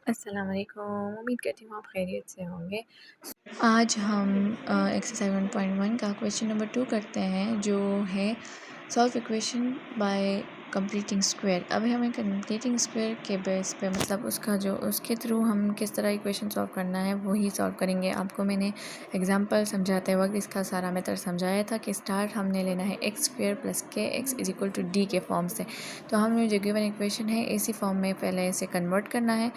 अस्सलाम वालेकुम। उम्मीद करती हूँ आप खैरियत से होंगे। आज हम एक्सरसाइज 1.1 का क्वेश्चन नंबर 2 करते हैं, जो है solve equation by completing square. अब हमें कंप्लीटिंग स्क्वायर के बेस पे, मतलब उसके थ्रू हम किस तरह इक्वेशन सॉल्व करना है वही सॉल्व करेंगे। आपको मैंने एग्जांपल समझाते वक्त इसका सारा मेथड समझाया था कि स्टार्ट हमने लेना है X square plus K X is equal to D के फॉर्म से। तो हमने जो गिवन इक्वेशन है इसी फॉर्म में पहले इसे कन्वर्ट करना है।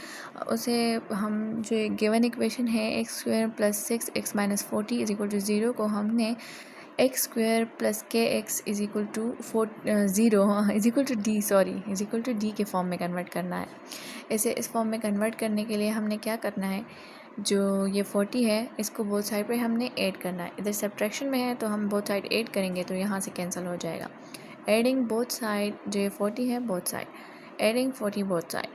उसे हम जो गिवन इक्वेशन है X square plus 6x minus 40 is equal to 0 को हमने X square plus K X is equal to 0 is equal to D is equal to D के फॉर्म में कन्वर्ट करना है। इसे इस फॉर्म में कन्वर्ट करने के लिए हमने क्या करना है, जो ये 40 है इसको बोथ साइड पे हमने ऐड करना है। इधर सब्ट्रैक्शन में है तो हम बोथ साइड ऐड करेंगे तो यहाँ से कैंसिल हो जाएगा। एडिंग बोथ साइड, जो ये 40 है both side, adding 40 both side,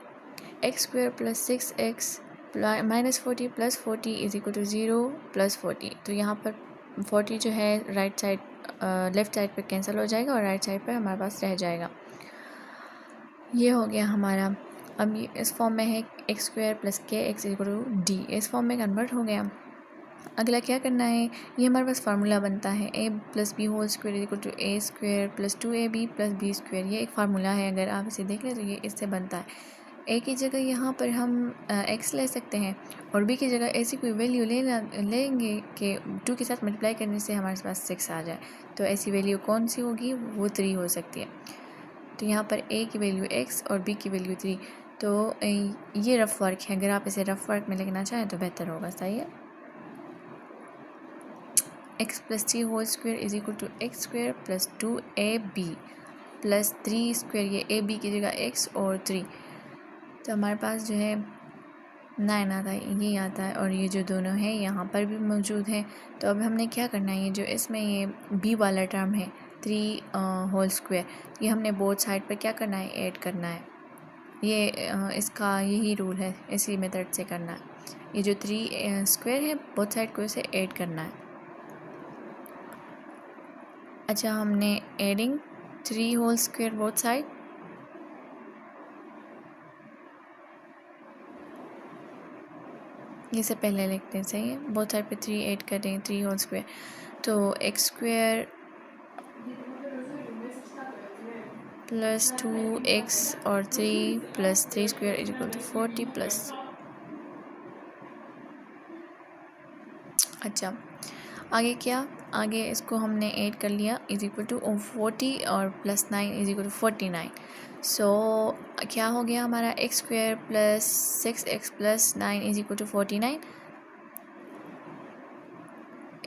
X square plus 6x minus 40 plus 40 is equal to 0 plus 40। तो यहाँ पर 40 जो है राइट साइड लेफ़्ट साइड पे कैंसिल हो जाएगा और राइट साइड पे हमारे पास रह जाएगा। ये हो गया हमारा। अब ये इस फॉर्म में है X square plus K x equal to D, इस फॉर्म में कन्वर्ट हो गया। अगला क्या करना है, ये हमारे पास फार्मूला बनता है A plus B whole square is equal to A square plus 2ab plus B square. ये एक फार्मूला है, अगर आप इसे देख लें तो ये इससे बनता है। ए की जगह यहाँ पर हम एक्स ले सकते हैं और बी की जगह ऐसी कोई वैल्यू लेंगे कि 2 के साथ मल्टीप्लाई करने से हमारे पास 6 आ जाए। तो ऐसी वैल्यू कौन सी होगी, वो 3 हो सकती है। तो यहाँ पर ए की वैल्यू x और बी की वैल्यू 3। तो ये रफ वर्क है, अगर आप इसे रफ वर्क में लिखना चाहें तो बेहतर होगा। सही है। X plus 3 whole square is equal to X square plus 2ab plus 3 square, ये ए बी की जगह x और 3। तो हमारे पास जो है 9 आता है, ये आता है, और ये जो दोनों है यहाँ पर भी मौजूद है। तो अब हमने क्या करना है, ये जो इसमें ये b वाला टर्म है 3 होल स्क्वायर, ये हमने बोथ साइड पर क्या करना है, ऐड करना है। ये इसका यही रूल है, इसी मेथड से करना है। ये जो 3 स्क्वायर है बोथ साइड को इसे ऐड करना है। अच्छा, हमने adding 3 whole square both side, ये से पहले लिखते हैं। सही है, बोथ साइड पे 3 ऐड कर दें, 3 होल स्क्वायर। तो एक्स स्क्वायर प्लस 2x और 3 plus 3 square is equal to 40 plus. अच्छा, आगे क्या, आगे इसको हमने ऐड कर लिया, इज इक्वल टू 40 और plus 9 is equal to 49। So क्या हो गया हमारा, X square plus 6x plus 9 is equal to 49।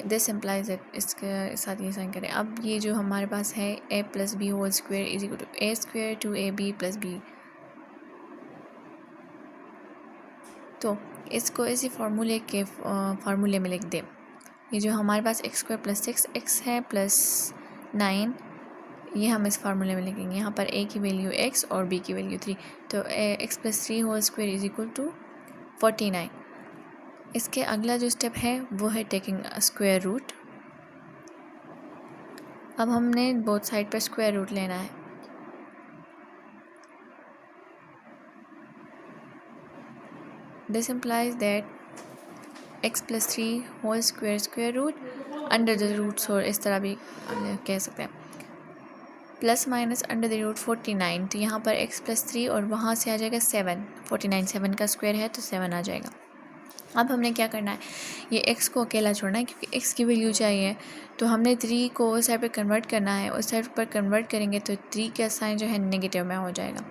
This implies it, इसके साथ ये साइन करें। अब ये जो हमारे पास है a plus B whole square is equal to A square 2ab plus B. तो इसको इसी फार्मूले में लिख दें। ये जो हमारे पास एक्स स्क्वायर प्लस 6x है प्लस 9, ये हम इस फार्मूले में लिखेंगे। यहाँ पर a की वैल्यू x और b की वैल्यू 3। तो x plus 3 whole square is equal to 49। इसके अगला जो स्टेप है वो है टेकिंग स्क्वायर रूट। अब हमने बोथ साइड पर स्क्वायर रूट लेना है। This implies that x plus 3 whole square square root under the roots, और इस तरह भी कह सकते हैं, plus minus under the root 49। तो यहाँ पर x प्लस 3 और वहाँ से आ जाएगा 7, 49 7 का स्क्वायर है तो 7 आ जाएगा। अब हमने क्या करना है, ये x को अकेला छोड़ना है क्योंकि x की वैल्यू चाहिए। तो हमने 3 को उस साइड पर कन्वर्ट करना है, उस साइड पर कन्वर्ट करेंगे तो 3 का साइन जो है नेगेटिव में हो जाएगा।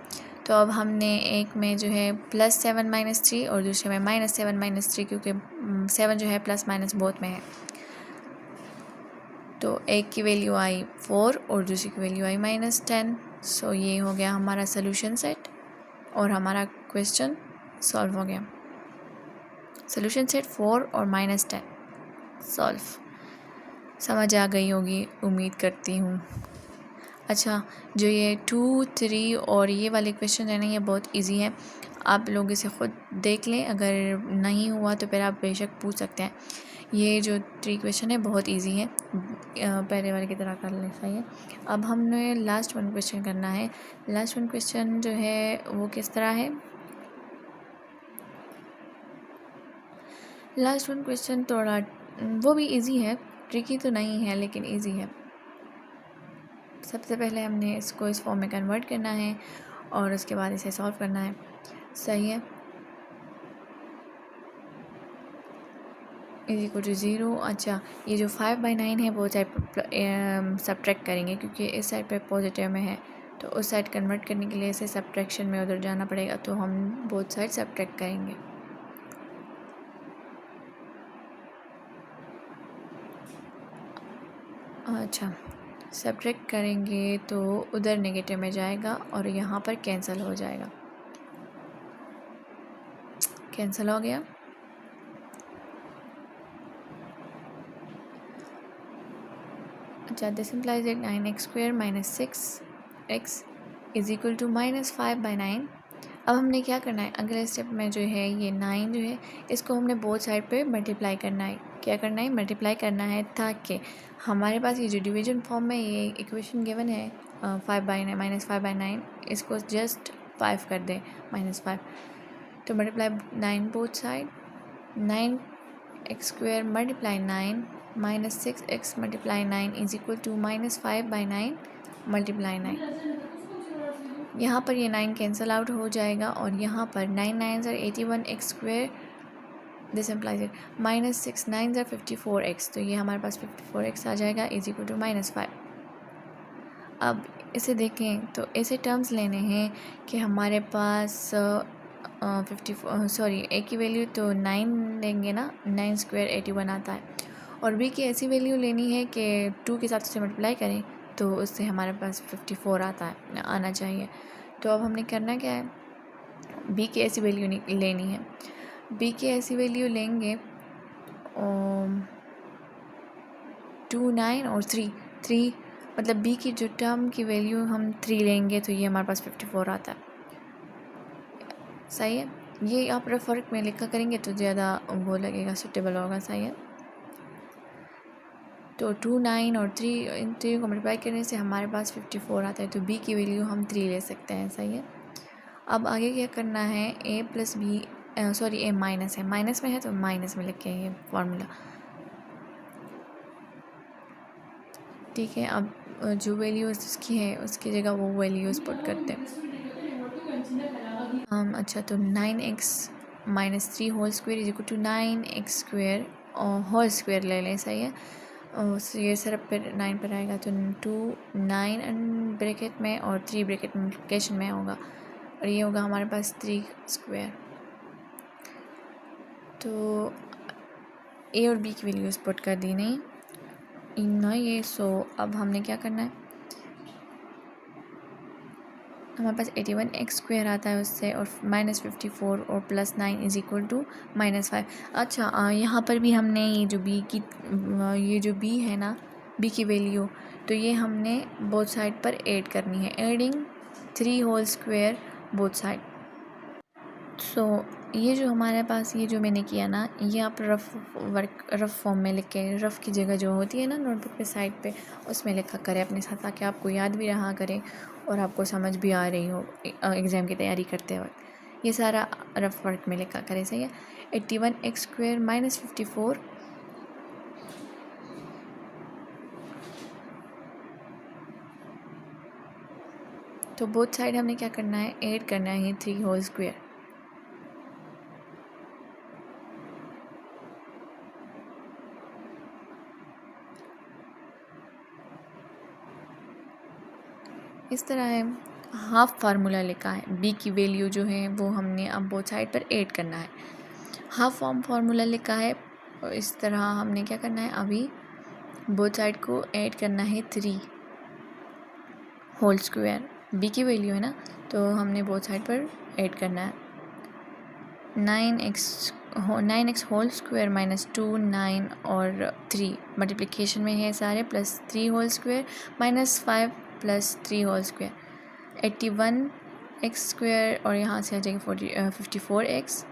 तो अब हमने एक में जो है प्लस 7 माइनस 3 और दूसरे में माइनस 7 माइनस 3, क्योंकि 7 जो है प्लस माइनस बोथ में है। तो एक की वैल्यू आई 4 और दूसरी की वैल्यू आई -10। सो ये हो गया हमारा सोल्यूशन सेट और हमारा क्वेश्चन सॉल्व हो गया। सोल्यूशन सेट 4 और -10 सॉल्व। समझ आ गई होगी उम्मीद करती हूँ। अच्छा, जो ये 2, 3 और ये वाले क्वेश्चन है ना, ये बहुत इजी है, आप लोग इसे ख़ुद देख लें। अगर नहीं हुआ तो फिर आप बेशक पूछ सकते हैं। ये जो 3 क्वेश्चन है बहुत इजी है, पहले वाले की तरह कर लें। सही है। अब हमने लास्ट 1 क्वेश्चन करना है। लास्ट 1 क्वेश्चन जो है वो किस तरह है, लास्ट वन क्वेश्चन थोड़ा वो भी इजी है, ट्रिकी तो नहीं है लेकिन इजी है। सबसे पहले हमने इसको इस फॉर्म में कन्वर्ट करना है और उसके बाद इसे सॉल्व करना है। सही है। Is equal to 0। अच्छा, ये जो 5/9 है वो साइड पर सब्ट्रैक्ट करेंगे क्योंकि इस साइड पे पॉजिटिव में है, तो उस साइड कन्वर्ट करने के लिए इसे सब्ट्रैक्शन में उधर जाना पड़ेगा, तो हम बोथ साइड सब्ट्रैक्ट करेंगे। अच्छा, सब्ट्रैक्ट करेंगे तो उधर नेगेटिव में जाएगा और यहाँ पर कैंसिल हो जाएगा। कैंसिल हो गया। अच्छा, this implies that 9x² - 6x is equal to -5/9। अब हमने क्या करना है, अगले स्टेप में जो है ये 9 जो है इसको हमने बोथ साइड पे मल्टीप्लाई करना है। क्या करना है, मल्टीप्लाई करना है, ताकि हमारे पास ये जो डिवीजन फॉर्म में ये इक्वेशन गिवन है 5/9 इसको जस्ट 5 कर दें, -5। तो multiply 9 both side, 9x² multiply 9 -6x multiply 9 is equal to -5/9 multiply 9। यहाँ पर ये 9 कैंसिल आउट हो जाएगा और यहाँ पर 9 9s are 81x²। This implies it -6 9s are 54x, तो ये हमारे पास 54x आ जाएगा इज इक्वल टू -5। अब इसे देखें तो ऐसे टर्म्स लेने हैं कि हमारे पास 54 सॉरी ए की वैल्यू तो 9 लेंगे ना, 9² 81 आता है, और बी की ऐसी वैल्यू लेनी है कि 2 के साथ उसे मल्टीप्लाई करें तो उससे हमारे पास 54 आना चाहिए। तो अब हमने करना क्या है, बी की ऐसी वैल्यू लेनी है। बी की ऐसी वैल्यू लेंगे 2 9 और 3 मतलब बी की जो टर्म की वैल्यू हम 3 लेंगे तो ये हमारे पास 54 आता है। सही है। ये आप फ़र्क में लिखा करेंगे तो ज़्यादा वो लगेगा, सूटेबल होगा। सही है। तो 2 9 और 3 इन 3 को मल्टीप्लाई करने से हमारे पास 54 आता है, तो बी की वैल्यू हम 3 ले सकते हैं। सही है। अब आगे क्या करना है, A plus B sorry A minus है, माइनस में है तो माइनस में लिखे ये फार्मूला। ठीक है। अब जो वैल्यू उसकी है उसकी जगह वो वैल्यूज़ पुट करते हैं हम। अच्छा, तो 9x - 3 whole square is equal to 9x² और होल स्क्वायर ले लें। सही है। ये सिर्फ फिर 9 पर आएगा तो 2 9 ब्रैकेट में और 3 ब्रैकेट मल्टीप्लिकेशन में होगा, और ये होगा हमारे पास 3²। तो ए और बी की वैल्यूज़ पुट कर दी नहीं ना ये। सो अब हमने क्या करना है, हमारे पास 81x² आता है उससे, और -54 और +9 इज इक्वल टू -5। अच्छा, यहाँ पर भी हमने ये जो बी है ना, बी की वैल्यू, तो ये हमने बोथ साइड पर ऐड करनी है, adding 3 whole square both side. So ये जो हमारे पास ये जो मैंने किया ना, ये आप रफ़ फॉर्म में लिख के, रफ़ की जगह जो होती है ना नोटबुक पे साइड पे, उसमें लिखा करें अपने साथ, ताकि आपको याद भी रहा करे और आपको समझ भी आ रही हो एग्ज़ाम की तैयारी करते वक्त। ये सारा रफ़ वर्क में लिखा करें। सही है। 81x² - 54 तो बोथ साइड हमने क्या करना है, ऐड करना है 3 होल स्क्वायर। इस तरह है। हाफ फार्मूला लिखा है, बी की वैल्यू जो है वो हमने अब बोथ साइड पर ऐड करना है। हाफ फार्मूला लिखा है, और इस तरह हमने क्या करना है, अभी बोथ साइड को ऐड करना है 3 होल स्क्वायर। बी की वैल्यू है ना, तो हमने बोथ साइड पर ऐड करना है। 9x होल स्क्वायर -2 9 और 3 मल्टीप्लिकेशन में है सारे, +3 whole square -5 +3 whole square 81x² और यहाँ से आ जाएगा 54x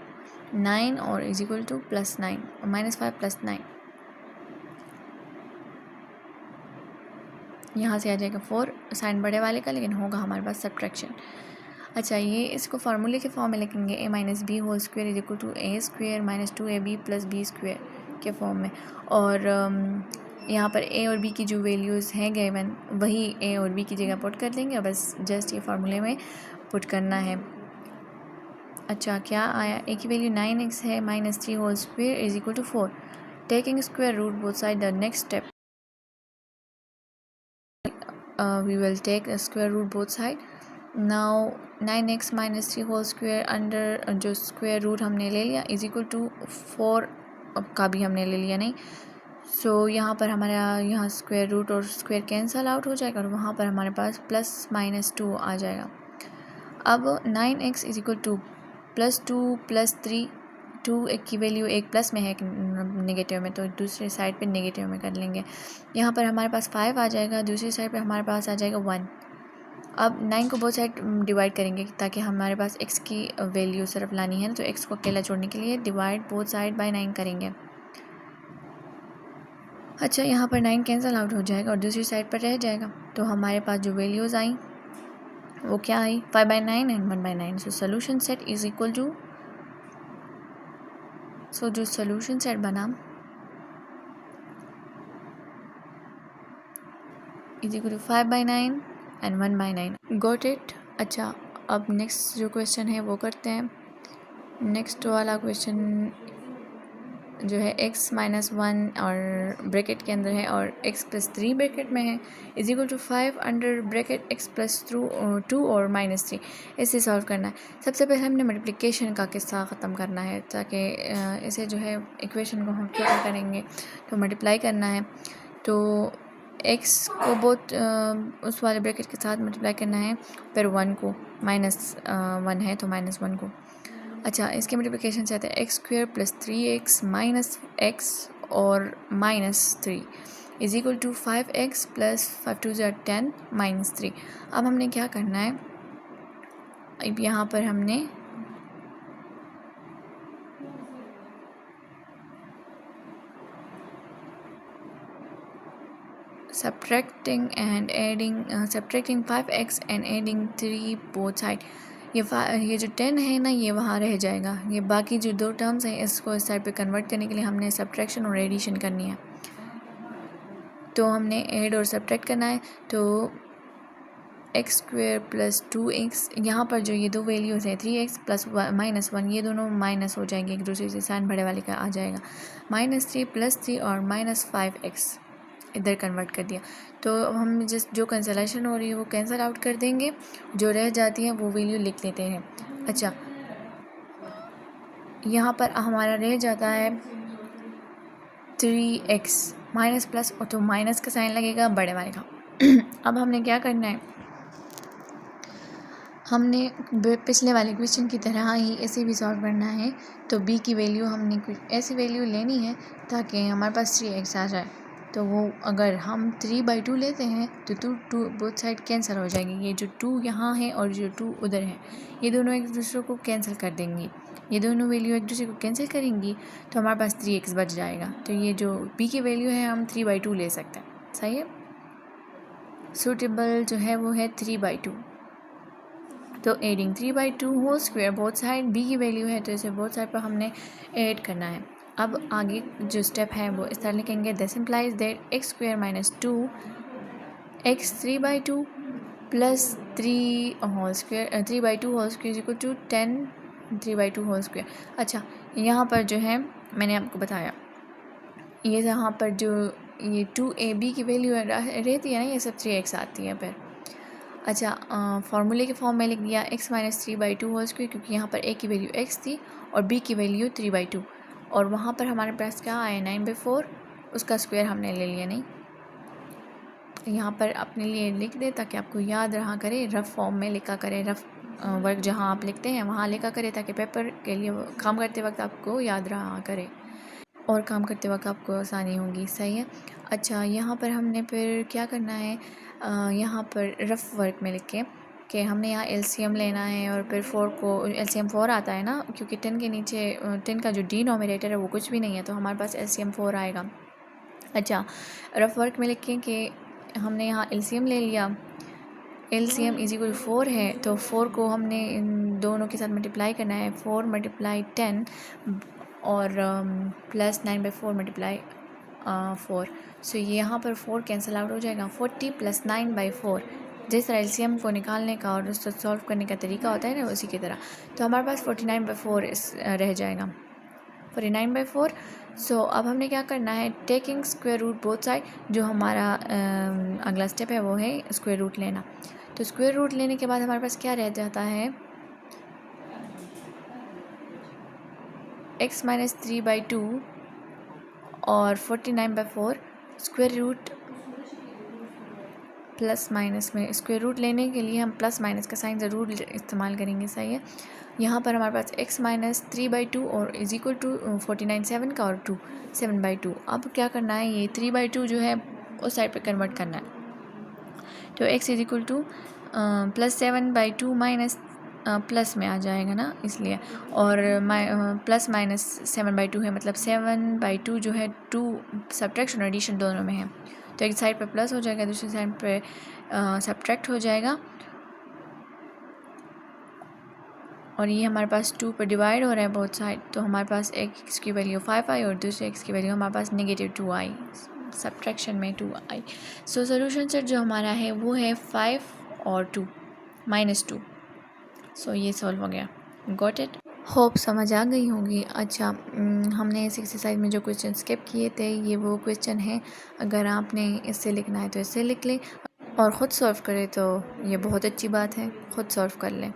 9 और इज इक्वल टू +9 और -5 +9, यहाँ से आ जाएगा 4 साइन बड़े वाले का, लेकिन होगा हमारे पास सब्ट्रैक्शन। अच्छा, ये इसको फार्मूले के फॉर्म में लिखेंगे a minus B whole square is equal to A square minus 2ab plus B square के फॉर्म में। और यहाँ पर a और b की जो वैल्यूज़ हैं गिवन वही a और b की जगह पुट कर देंगे और बस जस्ट ये फार्मूले में पुट करना है। अच्छा, क्या आया? a की वैल्यू 9x है minus 3 whole square is equal to 4। Taking square root both side, the next step we will take a square root both side. Now 9x minus 3 whole square under जो square root हमने ले लिया is equal to 4 का भी हमने ले लिया नहीं। सो यहाँ पर हमारा यहाँ स्क्वायर रूट और स्क्वायर कैंसल आउट हो जाएगा और वहाँ पर हमारे पास प्लस माइनस 2 आ जाएगा। अब 9x is equal two plus 2 plus 3, 2 एक की वैल्यू एक प्लस में है नेगेटिव में, तो दूसरे साइड पे नेगेटिव में कर लेंगे। यहाँ पर हमारे पास 5 आ जाएगा, दूसरी साइड पे हमारे पास आ जाएगा 1। अब 9 को बोथ साइड डिवाइड करेंगे ताकि हमारे पास x की वैल्यू सिर्फ लानी है, तो x को अकेला छोड़ने के लिए डिवाइड बोथ साइड बाय 9 करेंगे। अच्छा, यहाँ पर 9 कैंसिल आउट हो जाएगा और दूसरी साइड पर रह जाएगा, तो हमारे पास जो वैल्यूज़ आई वो क्या आई? 5/9 and 1/9। So solution set is equal to, so जो सोल्यूशन सेट बना is equal to 5/9 and 1/9। Got it? अच्छा, अब नेक्स्ट जो क्वेश्चन है वो करते हैं। नेक्स्ट वाला क्वेश्चन जो है x माइनस 1 और ब्रैकेट के अंदर है और x प्लस 3 ब्रैकेट में है is equal to 5 under bracket x plus 2 और माइनस 3। इसे सॉल्व करना है। सबसे पहले हमने मल्टीप्लिकेशन का किस्सा ख़त्म करना है ताकि इसे जो है इक्वेशन को हम क्या करेंगे तो मल्टीप्लाई करना है। तो x को बहुत उस वाले ब्रैकेट के साथ मल्टीप्लाई करना है, फिर 1 को माइनस 1 है तो माइनस 1 को। अच्छा, इसके मल्टीप्लिकेशन से आता है X square plus 3x minus x और minus 3 is equal to 5x plus 5 2 10 minus 3। अब हमने क्या करना है? अब यहाँ पर हमने subtracting 5x and adding 3 both side। ये जो 10 है ना ये वहाँ रह जाएगा। ये बाकी जो दो टर्म्स हैं इसको इस साइड पे कन्वर्ट करने के लिए हमने सब्ट्रैक्शन और एडिशन करनी है। तो हमने ऐड और सब्ट्रैक्ट करना है। तो एक्स स्क्वायर प्लस 2x, यहाँ पर जो ये दो वैल्यूज़ हैं 3x प्लस माइनस 1, ये दोनों माइनस हो जाएंगे एक दूसरे से, साइन बड़े वाले का आ जाएगा। -3 प्लस 3 और माइनस 5x इधर कन्वर्ट कर दिया। तो अब हम जो कैंसलेशन हो रही है वो कैंसिल आउट कर देंगे, जो रह जाती है वो वैल्यू लिख लेते हैं। अच्छा, यहाँ पर हमारा रह जाता है 3x माइनस प्लस, और तो माइनस का साइन लगेगा बड़े वाले का। अब हमने क्या करना है? हमने पिछले वाले क्वेश्चन की तरह ही इसे भी सॉल्व करना है। तो b की वैल्यू हमने ऐसी वैल्यू लेनी है ताकि हमारे पास 3x आ जाए। तो वो अगर हम 3/2 लेते हैं तो 2 बोथ साइड कैंसिल हो जाएंगे। ये जो 2 यहाँ है और जो 2 उधर है ये दोनों एक दूसरे को कैंसिल कर देंगी। ये दोनों वैल्यू एक दूसरे को कैंसिल करेंगी तो हमारे पास 3x बच जाएगा। तो ये जो b की वैल्यू है हम 3/2 ले सकते हैं। सही है, सूटेबल जो है वो है 3/2। तो adding 3/2 whole square both side, b की वैल्यू है तो इसे बोथ साइड पर हमने ऐड करना है। अब आगे जो स्टेप है वो इस तरह लिखेंगे, this implies that X square minus 2 x 3/2 plus 3 whole square 3/2 whole square equal to 10 3/2 whole square. अच्छा, यहाँ पर जो है मैंने आपको बताया ये यहाँ पर जो ये 2ab की वैल्यू रहती है ना, ये सब 3x आती है फिर। अच्छा, फार्मूले के फॉर्म में लिख दिया x माइनस 3/2 होल स्क्वायर, क्योंकि यहाँ पर a की वैल्यू x थी और b की वैल्यू 3/2, और वहाँ पर हमारे पास क्या आया 9/4, उसका स्क्वायर हमने ले लिया नहीं। यहाँ पर अपने लिए लिख दे ताकि आपको याद रहा करे, रफ़ फॉर्म में लिखा करे, रफ़ वर्क जहाँ आप लिखते हैं वहाँ लिखा करे ताकि पेपर के लिए काम करते वक्त आपको याद रहा करे और काम करते वक्त आपको आसानी होगी। सही है। अच्छा, यहाँ पर हमने फिर क्या करना है, यहाँ पर रफ़ वर्क में लिख के कि हमने यहाँ एलसीएम लेना है और फिर 4 को एलसीएम 4 आता है ना, क्योंकि 10 के नीचे 10 का जो डिनोमिनेटर है वो कुछ भी नहीं है, तो हमारे पास एलसीएम 4 आएगा। अच्छा, रफ़ वर्क में लिखें कि हमने यहाँ एलसीएम ले लिया, LCM इज इक्वल 4 है, तो 4 को हमने इन दोनों के साथ मल्टीप्लाई करना है। 4 मल्टीप्लाई 10 और प्लस 9/4 मल्टीप्लाई 4। सो ये यहाँ पर 4 कैंसिल आउट हो जाएगा। 40 + 9/4 जिस तरह LCM को निकालने का और उसको सॉल्व करने का तरीका होता है ना, उसी की तरह। तो हमारे पास 49/4 रह जाएगा, 49/4। सो अब हमने क्या करना है, taking square root both side. जो हमारा अगला स्टेप है वो है स्क्वायर रूट लेना। तो स्क्वायर रूट लेने के बाद हमारे पास क्या रह जाता है, x - 3/2 और 49/4 स्क्वायर रूट प्लस माइनस में। स्क्वायर रूट लेने के लिए हम प्लस माइनस का साइन ज़रूर इस्तेमाल करेंगे, सही है। यहाँ पर हमारे पास x - 3/2 और इज इक्वल टू 49 7 का और 2 7/2। अब क्या करना है, ये 3/2 जो है उस साइड पे कन्वर्ट करना है। तो x is equal two plus 7/2 minus plus में आ जाएगा ना, इसलिए। और प्लस माइनस 7/2 है, मतलब 7/2 जो है 2 सब्ट्रैक्शन और एडिशन दोनों में है। तो एक साइड पे प्लस हो जाएगा, दूसरी साइड पे सब्ट्रैक्ट हो जाएगा। और ये हमारे पास 2 पर डिवाइड हो रहा है बोथ साइड। तो हमारे पास एक x की वैल्यू 5i और दूसरे x की वैल्यू हमारे पास -2i, सब्ट्रैक्शन में 2i। सो सोल्यूशन सेट जो हमारा है वो है 5 और 2 -2। सो ये सॉल्व हो गया। गॉट इट, होप समझ आ गई होगी। अच्छा, हमने इस एक्सरसाइज में जो क्वेश्चन स्किप किए थे ये वो क्वेश्चन है। अगर आपने इससे लिखना है तो इससे लिख लें, और ख़ुद सॉल्व करें तो ये बहुत अच्छी बात है, ख़ुद सॉल्व कर लें।